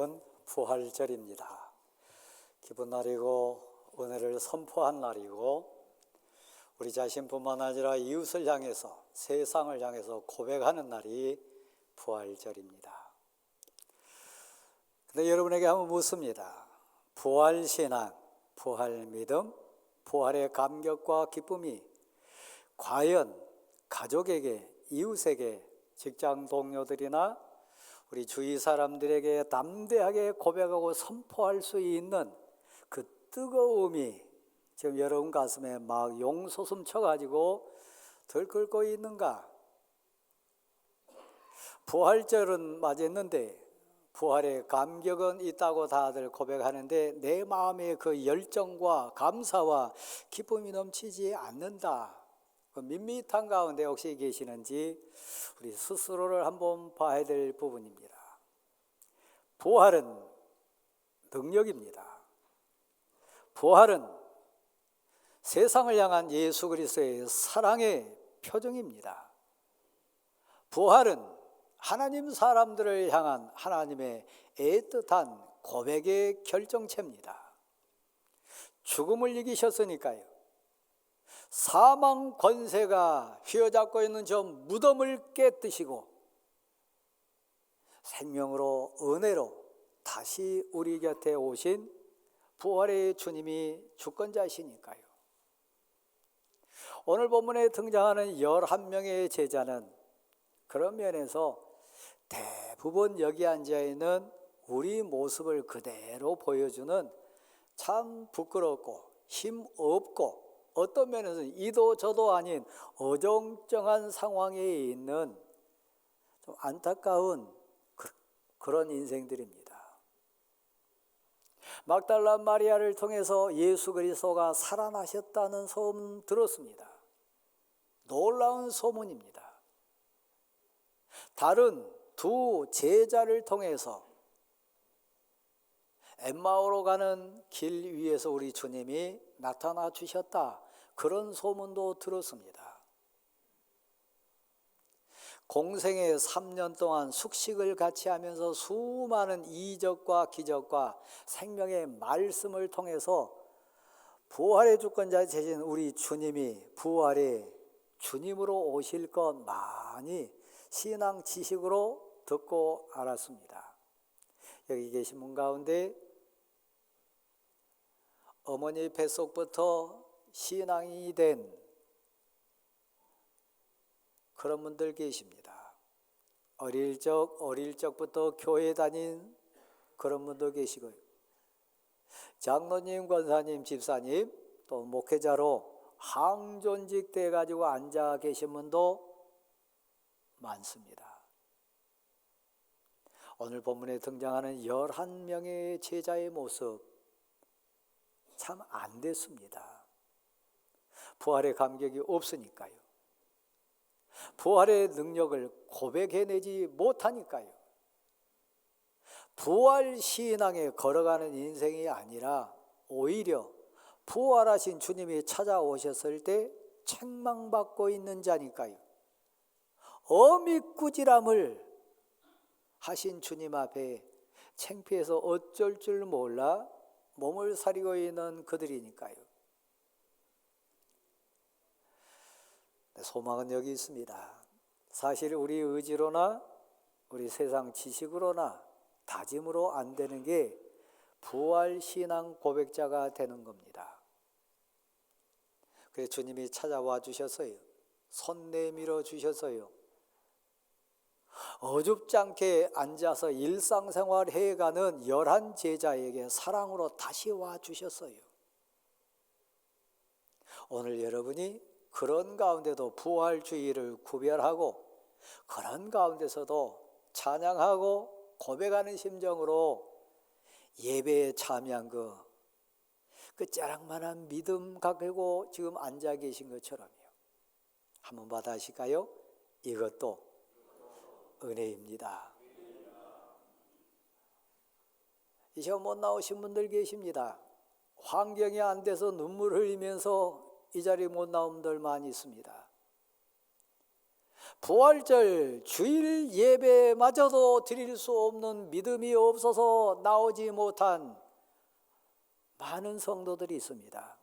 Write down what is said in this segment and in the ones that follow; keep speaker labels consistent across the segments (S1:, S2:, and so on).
S1: 여러분, 부활절입니다. 기쁜 날이고 은혜를 선포한 날이고 우리 자신뿐만 아니라 이웃을 향해서 세상을 향해서 고백하는 날이 부활절입니다. 근데 여러분에게 한번 묻습니다. 부활신앙, 부활믿음, 부활의 감격과 기쁨이 과연 가족에게, 이웃에게, 직장 동료들이나 우리 주위 사람들에게 담대하게 고백하고 선포할 수 있는 그 뜨거움이 지금 여러분 가슴에 막 용솟음 쳐가지고 들끓고 있는가? 부활절은 맞았는데 부활의 감격은 있다고 다들 고백하는데 내 마음에 그 열정과 감사와 기쁨이 넘치지 않는다. 그 밋밋한 가운데 혹시 계시는지 우리 스스로를 한번 봐야 될 부분입니다. 부활은 능력입니다. 부활은 세상을 향한 예수 그리스도의 사랑의 표정입니다. 부활은 하나님 사람들을 향한 하나님의 애틋한 고백의 결정체입니다. 죽음을 이기셨으니까요. 사망 권세가 휘어잡고 있는 저 무덤을 깨뜨시고 생명으로 은혜로 다시 우리 곁에 오신 부활의 주님이 주권자이시니까요. 오늘 본문에 등장하는 11명의 제자는 그런 면에서 대부분 여기 앉아있는 우리 모습을 그대로 보여주는 참 부끄럽고 힘없고 어떤 면에서는 이도 저도 아닌 어정쩡한 상황에 있는 좀 안타까운 그런 인생들입니다. 막달라 마리아를 통해서 예수 그리스도가 살아나셨다는 소문 들었습니다. 놀라운 소문입니다. 다른 두 제자를 통해서 엠마오로 가는 길 위에서 우리 주님이 나타나 주셨다. 그런 소문도 들었습니다. 공생애 3년 동안 숙식을 같이 하면서 수많은 이적과 기적과 생명의 말씀을 통해서 부활의 주권자 되신 우리 주님이 부활의 주님으로 오실 것 많이 신앙 지식으로 듣고 알았습니다. 여기 계신 분 가운데 어머니 뱃속부터 신앙이 된 그런 분들 계십니다. 어릴 적부터 교회 다닌 그런 분도 계시고요. 장로님, 권사님, 집사님, 또 목회자로 항존직 돼가지고 앉아 계신 분도 많습니다. 오늘 본문에 등장하는 11명의 제자의 모습 참 안 됐습니다. 부활의 감격이 없으니까요. 부활의 능력을 고백해내지 못하니까요. 부활 신앙에 걸어가는 인생이 아니라 오히려 부활하신 주님이 찾아오셨을 때 책망받고 있는 자니까요. 어미꾸지람을 하신 주님 앞에 창피해서 어쩔 줄 몰라 몸을 사리고 있는 그들이니까요. 소망은 여기 있습니다. 사실 우리 의지로나 우리 세상 지식으로나 다짐으로 안 되는 게 부활신앙 고백자가 되는 겁니다. 그래서 주님이 찾아와 주셔서요. 손 내밀어 주셔서요. 어줍지 않게 앉아서 일상생활 해가는 11 제자에게 사랑으로 다시 와 주셨어요. 오늘 여러분이 그런 가운데도 부활주의를 구별하고 그런 가운데서도 찬양하고 고백하는 심정으로 예배에 참여한 그 짜랑만한 믿음 가지고 지금 앉아 계신 것처럼요. 한번 받아실까요? 이것도 은혜입니다. 이 시간 못 나오신 분들 계십니다. 환경이 안 돼서 눈물 흘리면서 이 자리에 못 나온 분들 많이 있습니다. 부활절 주일 예배마저도 드릴 수 없는 믿음이 없어서 나오지 못한 많은 성도들이 있습니다.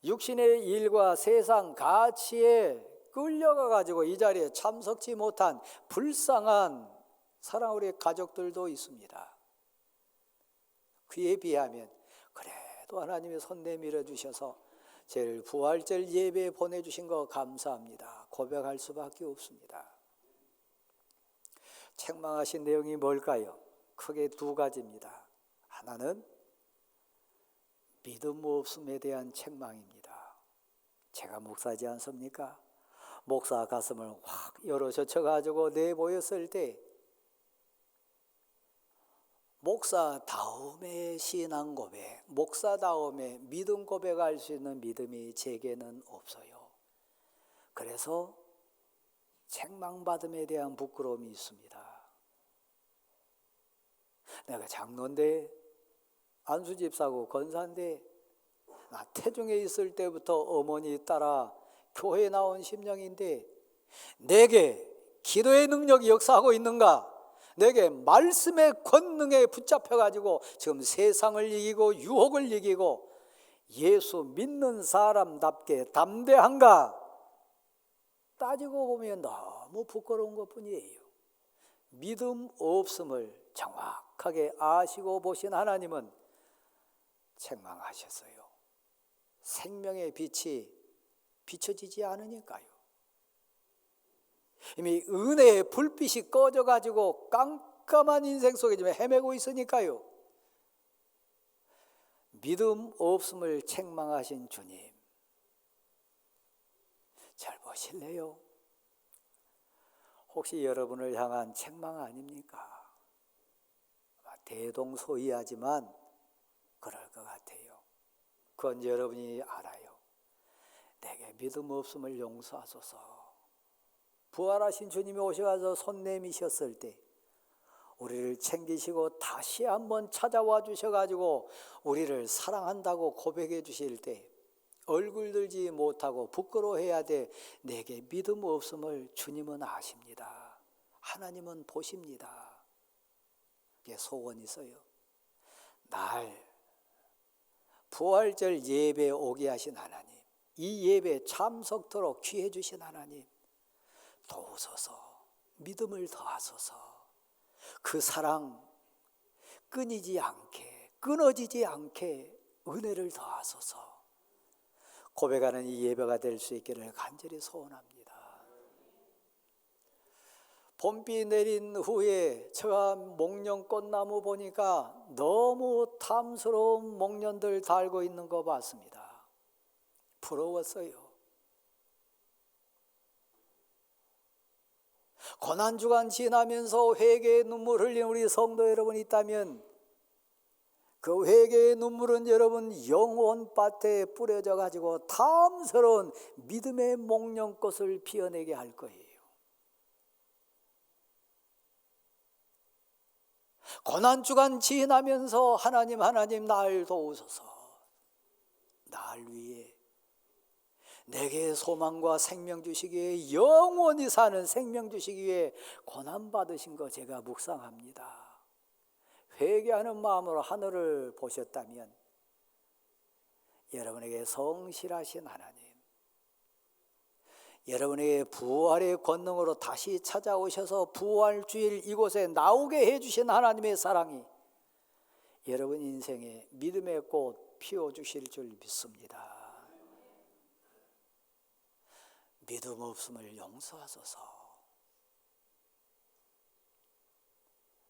S1: 육신의 일과 세상 가치에 끌려가 가지고 이 자리에 참석치 못한 불쌍한 사랑우리 가족들도 있습니다. 그에 비하면 그래도 하나님이 손 내밀어 주셔서 저를 부활절 예배에 보내주신 거 감사합니다. 고백할 수밖에 없습니다. 책망하신 내용이 뭘까요? 크게 두 가지입니다. 하나는 믿음 없음에 대한 책망입니다. 제가 목사지 않습니까? 목사 가슴을 확 열어 젖혀가지고 내보였을 때 목사다움의 신앙 고백, 목사다움의 믿음 고백할 수 있는 믿음이 제게는 없어요. 그래서 책망받음에 대한 부끄러움이 있습니다. 내가 장로인데, 안수집사고 권사인데, 나 태중에 있을 때부터 어머니 따라 교회에 나온 심령인데 내게 기도의 능력이 역사하고 있는가? 내게 말씀의 권능에 붙잡혀가지고 지금 세상을 이기고 유혹을 이기고 예수 믿는 사람답게 담대한가? 따지고 보면 너무 부끄러운 것뿐이에요. 믿음 없음을 정확하게 아시고 보신 하나님은 책망하셨어요. 생명의 빛이 비춰지지 않으니까요. 이미 은혜의 불빛이 꺼져가지고 깜깜한 인생 속에 지금 헤매고 있으니까요. 믿음 없음을 책망하신 주님, 잘 보실래요? 혹시 여러분을 향한 책망 아닙니까? 대동소이하지만 그럴 것 같아요. 그건 여러분이 알아요. 내게 믿음 없음을 용서하소서. 부활하신 주님이 오셔서 손 내미셨을 때 우리를 챙기시고 다시 한번 찾아와 주셔가지고 우리를 사랑한다고 고백해 주실 때 얼굴 들지 못하고 부끄러워해야 돼. 내게 믿음 없음을 주님은 아십니다. 하나님은 보십니다. 이게 소원이 있어요. 날 부활절 예배에 오게 하신 하나님, 이 예배에 참석토록 귀해 주신 하나님, 도우소서, 믿음을 더하소서. 그 사랑 끊이지 않게, 끊어지지 않게 은혜를 더하소서. 고백하는 이 예배가 될 수 있기를 간절히 소원합니다. 봄비 내린 후에 제가 목련 꽃나무 보니까 너무 탐스러운 목련들 달고 있는 거 봤습니다. 부러웠어요. 고난주간 지나면서 회개의 눈물 흘린 우리 성도 여러분이 있다면 그 회개의 눈물은 여러분 영혼밭에 뿌려져 가지고 탐스러운 믿음의 목련꽃을 피어내게 할 거예요. 고난주간 지나면서 하나님 날 도우소서. 날 위해 내게 소망과 생명 주시기 위해, 영원히 사는 생명 주시기 위해 고난받으신 거 제가 묵상합니다. 회개하는 마음으로 하늘을 보셨다면 여러분에게 성실하신 하나님, 여러분에게 부활의 권능으로 다시 찾아오셔서 부활주일 이곳에 나오게 해주신 하나님의 사랑이 여러분 인생에 믿음의 꽃 피워주실 줄 믿습니다. 믿음 없음을 용서하소서.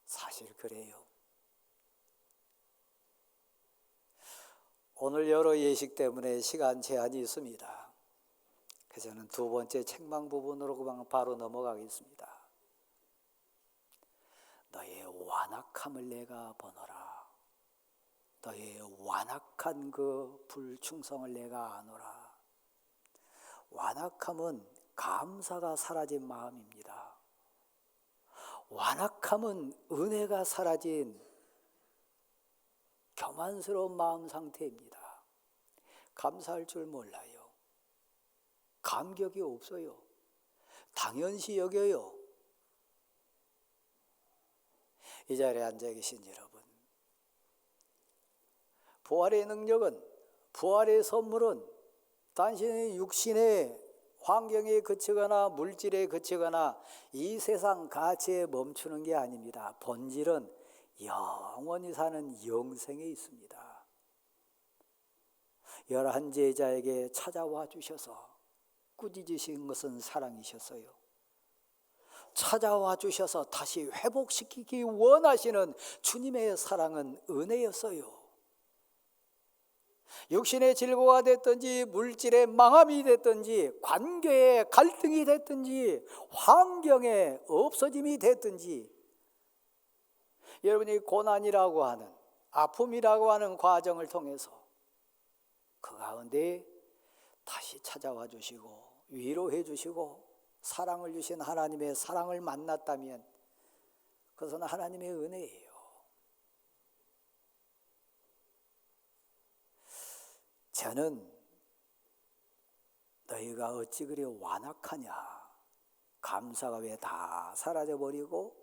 S1: 사실 그래요. 오늘 여러 예식 때문에 시간 제한이 있습니다. 그래서 저는 두 번째 책망 부분으로 그만 바로 넘어가겠습니다. 너의 완악함을 내가 보노라. 너의 완악한 그 불충성을 내가 아노라. 완악함은 감사가 사라진 마음입니다. 완악함은 은혜가 사라진 교만스러운 마음 상태입니다. 감사할 줄 몰라요. 감격이 없어요. 당연시 여겨요. 이 자리에 앉아 계신 여러분, 부활의 능력은, 부활의 선물은 단순히 육신의 환경에 그치거나 물질에 그치거나 이 세상 가치에 멈추는 게 아닙니다. 본질은 영원히 사는 영생에 있습니다. 11 제자에게 찾아와 주셔서 꾸짖으신 것은 사랑이셨어요. 찾아와 주셔서 다시 회복시키기 원하시는 주님의 사랑은 은혜였어요. 육신의 질고가 됐든지 물질의 망함이 됐든지 관계의 갈등이 됐든지 환경의 없어짐이 됐든지 여러분이 고난이라고 하는, 아픔이라고 하는 과정을 통해서 그 가운데 다시 찾아와 주시고 위로해 주시고 사랑을 주신 하나님의 사랑을 만났다면 그것은 하나님의 은혜예요. 저는 너희가 어찌 그리 완악하냐, 감사가 왜 다 사라져버리고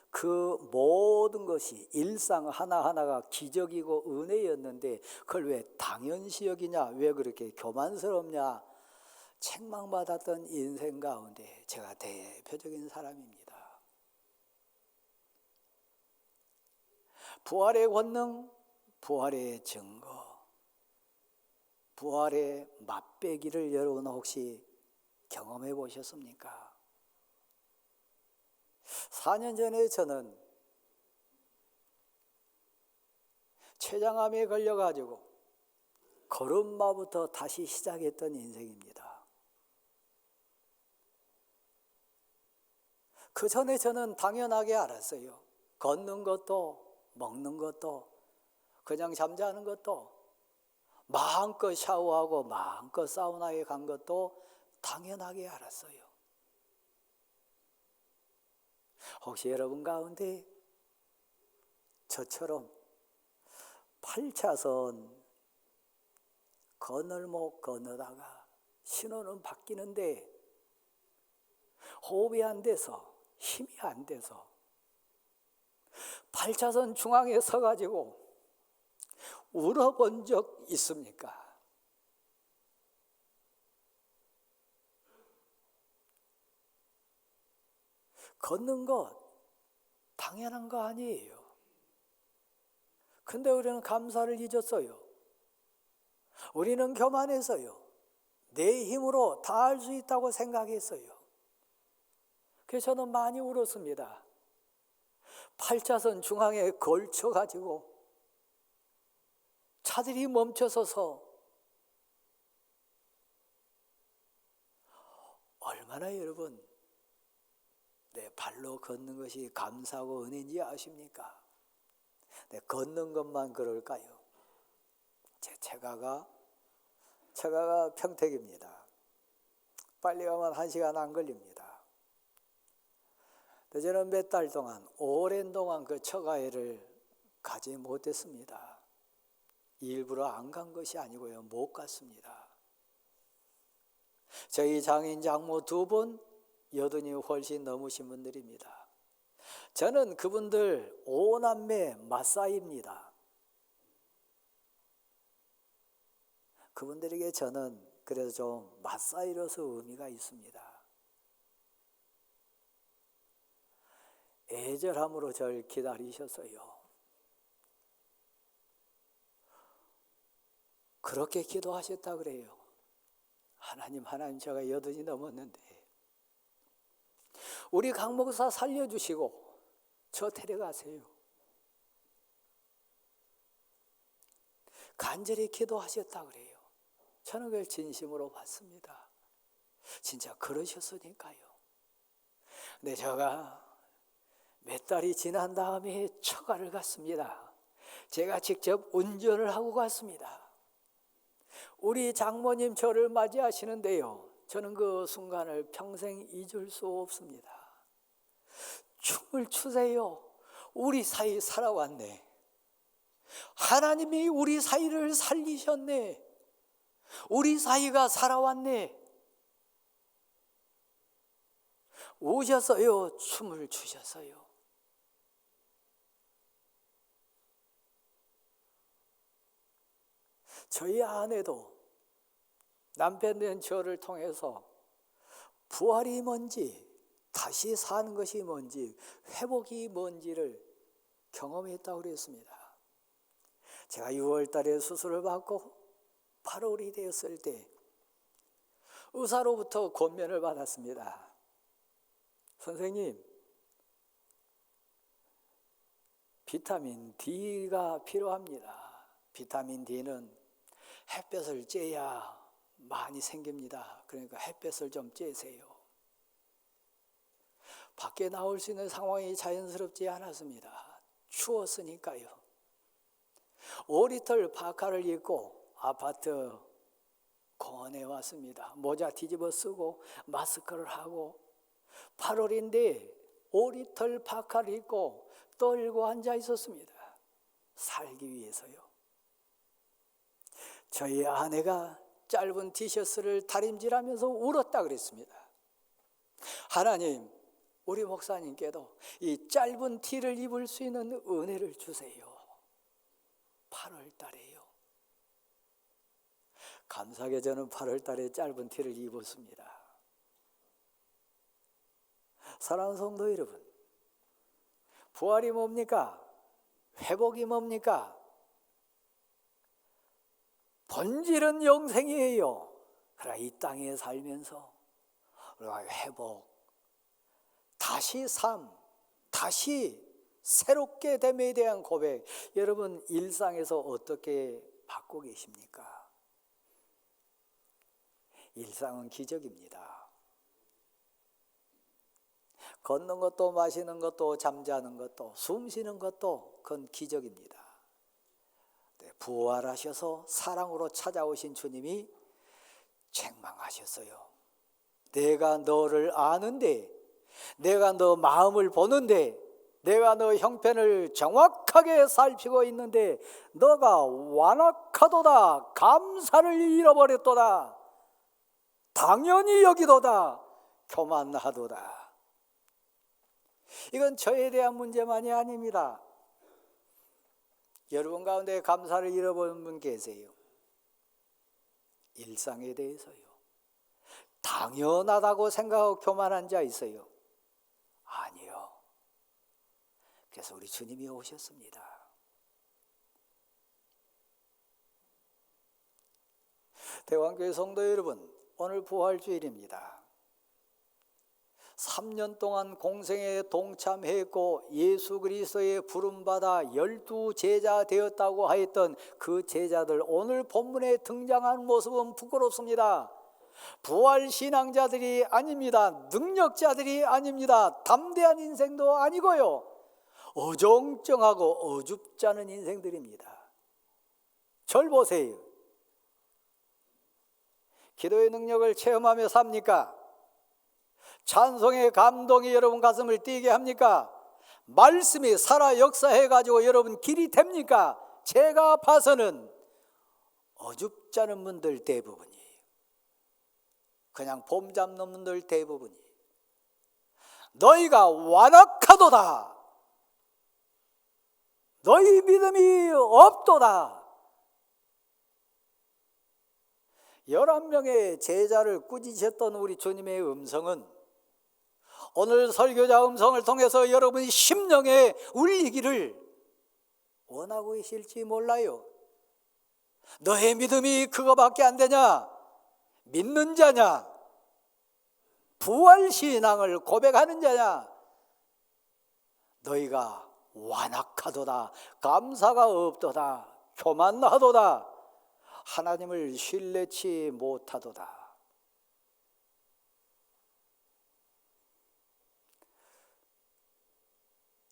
S1: 그 모든 것이 일상 하나하나가 기적이고 은혜였는데 그걸 왜 당연시 여기냐, 왜 그렇게 교만스럽냐, 책망받았던 인생 가운데 제가 대표적인 사람입니다. 부활의 권능, 부활의 증거, 부활의 맛배기를 여러분 혹시 경험해 보셨습니까? 4년 전에 저는 췌장암에 걸려가지고 걸음마부터 다시 시작했던 인생입니다. 그 전에 저는 당연하게 알았어요. 걷는 것도 먹는 것도 그냥 잠자는 것도 마음껏 샤워하고 마음껏 사우나에 간 것도 당연하게 알았어요. 혹시 여러분 가운데 저처럼 8차선 건널목 건너다가 신호는 바뀌는데 호흡이 안 돼서 힘이 안 돼서 8차선 중앙에 서가지고 울어본 적 있습니까? 걷는 것 당연한 거 아니에요. 근데 우리는 감사를 잊었어요. 우리는 교만해서요. 내 힘으로 다 할 수 있다고 생각했어요. 그래서 저는 많이 울었습니다. 8차선 중앙에 걸쳐가지고 차들이 멈춰서서 얼마나 여러분 내 발로 걷는 것이 감사하고 은혜인지 아십니까? 내 걷는 것만 그럴까요? 제 처가가 평택입니다. 빨리 가면 1시간 안 걸립니다. 근데 저는 몇 달 동안 오랜 동안 그 처가에를 가지 못했습니다. 일부러 안 간 것이 아니고요, 못 갔습니다. 저희 장인 장모 2분, 여든이 훨씬 넘으신 분들입니다. 저는 그분들 5남매 맞사이입니다. 그분들에게 저는 그래서 좀 맞사이로서 의미가 있습니다. 애절함으로 저를 기다리셨어요. 그렇게 기도하셨다 그래요. 하나님 제가 80이 넘었는데 우리 강 목사 살려주시고 저 데려가세요. 간절히 기도하셨다 그래요. 저는 그걸 진심으로 받습니다. 진짜 그러셨으니까요. 근데 제가 몇 달이 지난 다음에 처가를 갔습니다. 제가 직접 운전을 하고 갔습니다. 우리 장모님 저를 맞이하시는데요, 저는 그 순간을 평생 잊을 수 없습니다. 춤을 추세요. 우리 사이 살아왔네. 하나님이 우리 사이를 살리셨네. 우리 사이가 살아왔네. 우셨어요. 춤을 추셨어요. 저희 아내도 남편 된 저를 통해서 부활이 뭔지, 다시 사는 것이 뭔지, 회복이 뭔지를 경험했다고 그랬습니다. 제가 6월 달에 수술을 받고 8월이 되었을 때 의사로부터 권면을 받았습니다. 선생님, 비타민 D가 필요합니다. 비타민 D는 햇볕을 쬐야 많이 생깁니다. 그러니까 햇볕을 좀 쬐세요. 밖에 나올 수 있는 상황이 자연스럽지 않았습니다. 추웠으니까요. 5리터 파카를 입고 아파트 공원에 왔습니다. 모자 뒤집어 쓰고 마스크를 하고 8월인데 5리터 파카를 입고 떨고 앉아 있었습니다. 살기 위해서요. 저희 아내가 짧은 티셔츠를 다림질하면서 울었다 그랬습니다. 하나님, 우리 목사님께도 이 짧은 티를 입을 수 있는 은혜를 주세요. 8월 달에요. 감사하게 저는 8월 달에 짧은 티를 입었습니다. 사랑하는 성도 여러분, 부활이 뭡니까? 회복이 뭡니까? 본질은 영생이에요. 그러나 이 땅에 살면서 우리가 회복, 다시 삶, 다시 새롭게 됨에 대한 고백, 여러분 일상에서 어떻게 받고 계십니까? 일상은 기적입니다. 걷는 것도 마시는 것도 잠자는 것도 숨 쉬는 것도 그건 기적입니다. 부활하셔서 사랑으로 찾아오신 주님이 책망하셨어요. 내가 너를 아는데, 내가 너 마음을 보는데, 내가 너 형편을 정확하게 살피고 있는데 너가 완악하도다, 감사를 잃어버렸도다, 당연히 여기도다, 교만하도다. 이건 저에 대한 문제만이 아닙니다. 여러분 가운데 감사를 잃어버린 분 계세요. 일상에 대해서요. 당연하다고 생각하고 교만한 자 있어요. 아니요. 그래서 우리 주님이 오셨습니다. 대왕교회 성도 여러분, 오늘 부활주일입니다. 3년 동안 공생에 동참했고 예수 그리스도의 부름받아 12제자 되었다고 하였던 그 제자들, 오늘 본문에 등장한 모습은 부끄럽습니다. 부활신앙자들이 아닙니다. 능력자들이 아닙니다. 담대한 인생도 아니고요. 어정쩡하고 어줍지 않은 인생들입니다. 절 보세요. 기도의 능력을 체험하며 삽니까? 찬송의 감동이 여러분 가슴을 뛰게 합니까? 말씀이 살아 역사해가지고 여러분 길이 됩니까? 제가 봐서는 어줍지 않은 분들 대부분이, 그냥 봄 잡는 분들 대부분이 너희가 완악하도다, 너희 믿음이 없도다. 11명의 제자를 꾸짖었던 우리 주님의 음성은 오늘 설교자 음성을 통해서 여러분이 심령에 울리기를 원하고 계실지 몰라요. 너의 믿음이 그거밖에 안 되냐? 믿는 자냐? 부활신앙을 고백하는 자냐? 너희가 완악하도다, 감사가 없도다, 교만하도다, 하나님을 신뢰치 못하도다.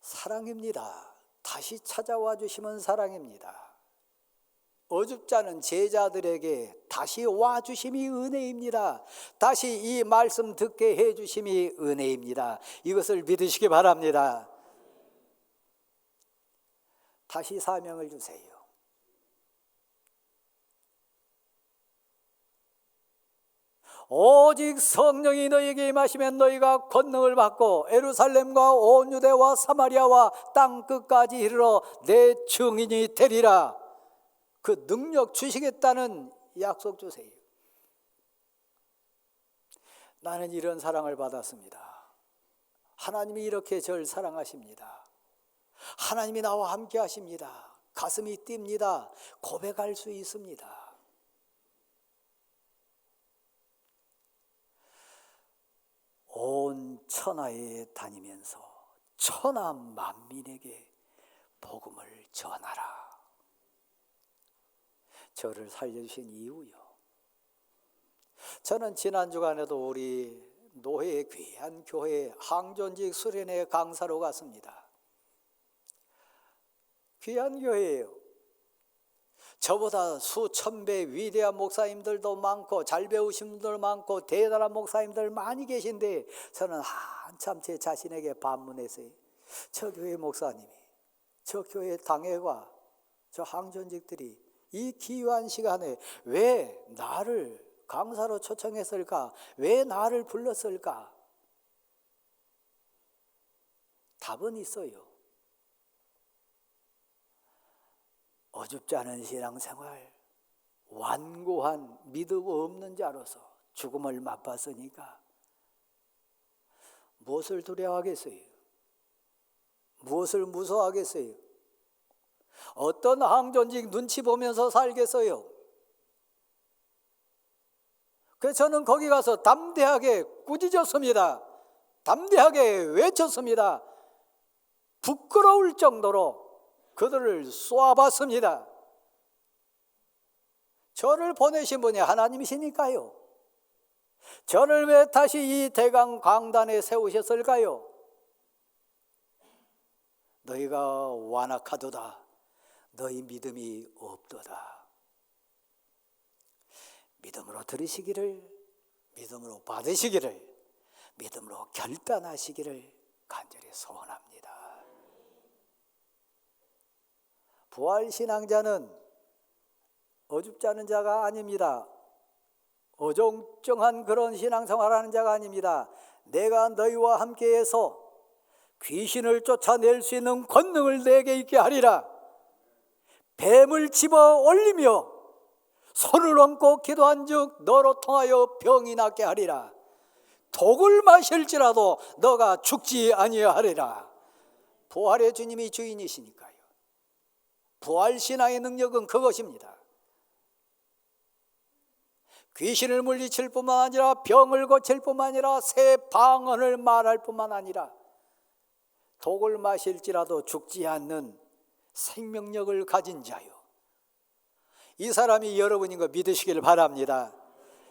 S1: 사랑입니다. 다시 찾아와 주시면 사랑입니다. 어줍지 않은 제자들에게 다시 와 주심이 은혜입니다. 다시 이 말씀 듣게 해 주심이 은혜입니다. 이것을 믿으시기 바랍니다. 다시 사명을 주세요. 오직 성령이 너희에게 임하시면 너희가 권능을 받고 예루살렘과 온 유대와 사마리아와 땅 끝까지 이르러 내 증인이 되리라. 그 능력 주시겠다는 약속 주세요. 나는 이런 사랑을 받았습니다. 하나님이 이렇게 저를 사랑하십니다. 하나님이 나와 함께 하십니다. 가슴이 뜁니다. 고백할 수 있습니다. 온 천하에 다니면서 천하 만민에게 복음을 전하라. 저를 살려주신 이유요, 저는 지난 주간에도 우리 노회의 귀한 교회 항존직 수련회 강사로 갔습니다. 귀한 교회예요. 저보다 수천 배 위대한 목사님들도 많고 잘 배우신 분들 많고 대단한 목사님들 많이 계신데, 저는 한참 제 자신에게 반문했어요. 저 교회 목사님이, 저 교회 당회가, 저 항존직들이 이 귀한 시간에 왜 나를 강사로 초청했을까? 왜 나를 불렀을까? 답은 있어요. 어줍지 않은 신앙생활, 완고한 믿음 없는 자로서 죽음을 맛봤으니까 무엇을 두려워하겠어요? 무엇을 무서워하겠어요? 어떤 항존직 눈치 보면서 살겠어요? 그래서 저는 거기 가서 담대하게 꾸짖었습니다. 담대하게 외쳤습니다. 부끄러울 정도로 그들을 쏘아봤습니다. 저를 보내신 분이 하나님이시니까요. 저를 왜 다시 이 대강 강단에 세우셨을까요? 너희가 완악하도다. 너희 믿음이 없도다. 믿음으로 들으시기를, 믿음으로 받으시기를, 믿음으로 결단하시기를 간절히 소원합니다. 부활신앙자는 어줍지 않은 자가 아닙니다. 어정쩡한 그런 신앙생활하는 자가 아닙니다. 내가 너희와 함께해서 귀신을 쫓아낼 수 있는 권능을 내게 있게 하리라. 뱀을 집어 올리며 손을 얹고 기도한즉 너로 통하여 병이 낫게 하리라. 독을 마실지라도 너가 죽지 아니하리라. 부활의 주님이 주인이시니까요. 부활신앙의 능력은 그것입니다. 귀신을 물리칠 뿐만 아니라 병을 고칠 뿐만 아니라 새 방언을 말할 뿐만 아니라 독을 마실지라도 죽지 않는 생명력을 가진 자요, 이 사람이 여러분인 거 믿으시길 바랍니다.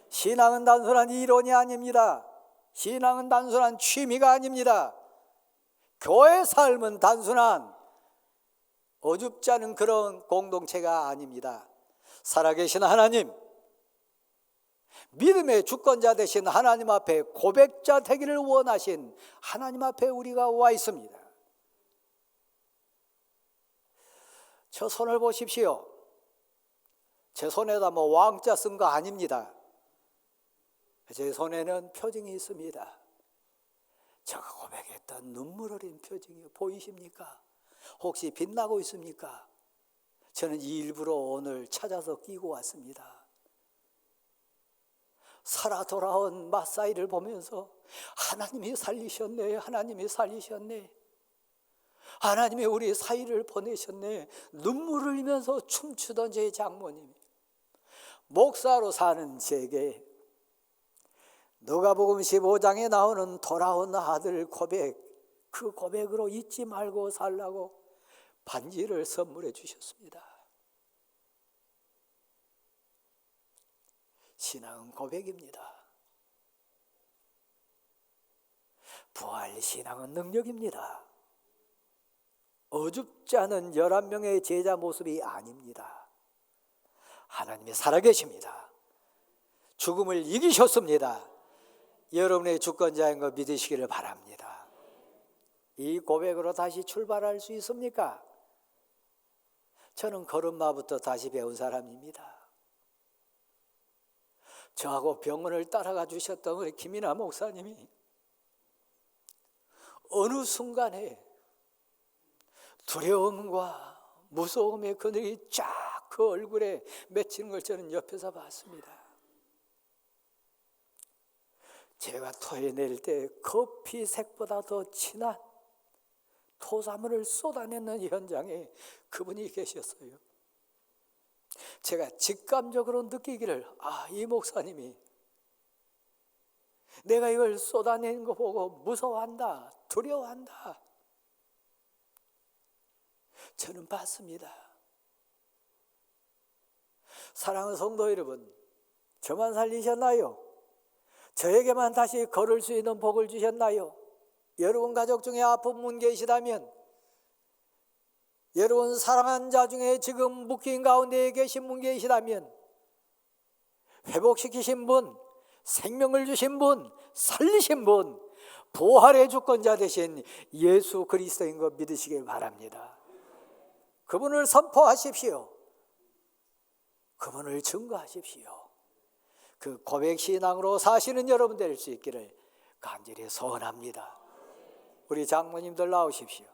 S1: 신앙은 단순한 이론이 아닙니다. 신앙은 단순한 취미가 아닙니다. 교회 삶은 단순한 어줍지 않은 그런 공동체가 아닙니다. 살아계신 하나님, 믿음의 주권자 되신 하나님 앞에 고백자 되기를 원하신 하나님 앞에 우리가 와 있습니다. 저 손을 보십시오. 제 손에다 뭐 왕자 쓴 거 아닙니다. 제 손에는 표징이 있습니다. 제가 고백했던 눈물 어린 표징이 보이십니까? 혹시 빛나고 있습니까? 저는 일부러 오늘 찾아서 끼고 왔습니다. 살아 돌아온 마사이를 보면서 하나님이 살리셨네, 하나님이 살리셨네, 하나님이 우리 사이를 보내셨네, 눈물을 흘리면서 춤추던 제 장모님, 목사로 사는 제게 누가복음 15장에 나오는 돌아온 아들 고백, 그 고백으로 잊지 말고 살라고 반지를 선물해 주셨습니다. 신앙은 고백입니다. 부활 신앙은 능력입니다. 어줍지 않은 11명의 제자 모습이 아닙니다. 하나님이 살아계십니다. 죽음을 이기셨습니다. 여러분의 주권자인 거 믿으시기를 바랍니다. 이 고백으로 다시 출발할 수 있습니까? 저는 걸음마부터 다시 배운 사람입니다. 저하고 병원을 따라가 주셨던 우리 김이나 목사님이 어느 순간에 두려움과 무서움의 그늘이 쫙 그 얼굴에 맺히는 걸 저는 옆에서 봤습니다. 제가 토해낼 때 커피색보다 더 진한 토사물을 쏟아내는 현장에 그분이 계셨어요. 제가 직감적으로 느끼기를, 이 목사님이 내가 이걸 쏟아내는 거 보고 무서워한다, 두려워한다. 저는 봤습니다. 사랑하는 성도 여러분, 저만 살리셨나요? 저에게만 다시 걸을 수 있는 복을 주셨나요? 여러분 가족 중에 아픈 분 계시다면, 여러분 사랑하는 자 중에 지금 묶인 가운데 계신 분 계시다면, 회복시키신 분, 생명을 주신 분, 살리신 분, 부활의 주권자 되신 예수 그리스도인 것 믿으시길 바랍니다. 그분을 선포하십시오. 그분을 증거하십시오. 그 고백 신앙으로 사시는 여러분 될 수 있기를 간절히 소원합니다. 우리 장모님들 나오십시오.